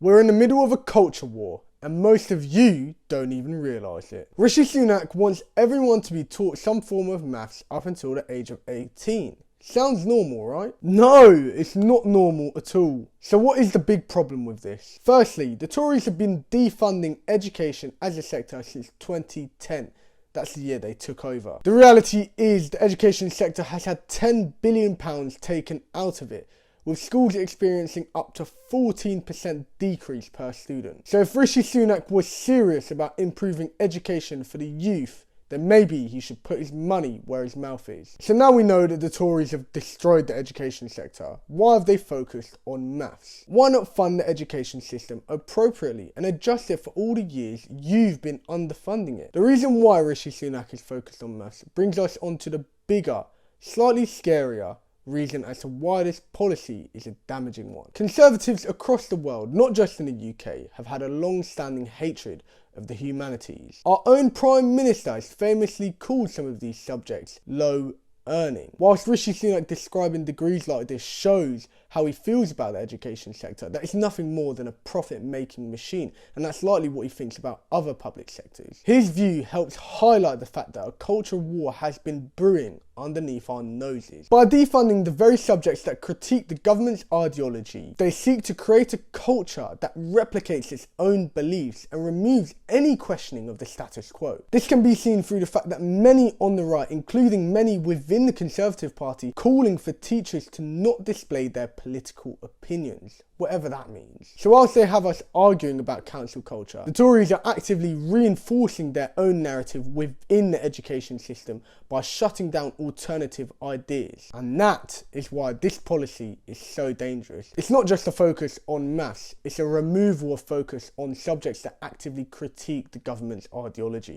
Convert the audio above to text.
We're in the middle of a culture war, and most of you don't even realise it. Rishi Sunak wants everyone to be taught some form of maths up until the age of 18. Sounds normal, right? No, it's not normal at all. So what is the big problem with this? Firstly, the Tories have been defunding education as a sector since 2010. That's the year they took over. The reality is the education sector has had £10 billion taken out of it, with schools experiencing up to 14% decrease per student. So if Rishi Sunak was serious about improving education for the youth, then maybe he should put his money where his mouth is. So now we know that the Tories have destroyed the education sector. Why have they focused on maths? Why not fund the education system appropriately and adjust it for all the years you've been underfunding it? The reason why Rishi Sunak is focused on maths brings us onto the bigger, slightly scarier reason as to why this policy is a damaging one. Conservatives across the world, not just in the UK, have had a long-standing hatred of the humanities. Our own Prime Minister has famously called some of these subjects low earning. Whilst Rishi Sunak describing degrees like this shows how he feels about the education sector, that is nothing more than a profit-making machine, and that's likely what he thinks about other public sectors. His view helps highlight the fact that a cultural war has been brewing underneath our noses. By defunding the very subjects that critique the government's ideology, they seek to create a culture that replicates its own beliefs and removes any questioning of the status quo. This can be seen through the fact that many on the right, including many within the Conservative Party, calling for teachers to not display their political opinions, whatever that means. So whilst they have us arguing about cancel culture, the Tories are actively reinforcing their own narrative within the education system by shutting down alternative ideas. And that is why this policy is so dangerous. It's not just a focus on maths, it's a removal of focus on subjects that actively critique the government's ideology.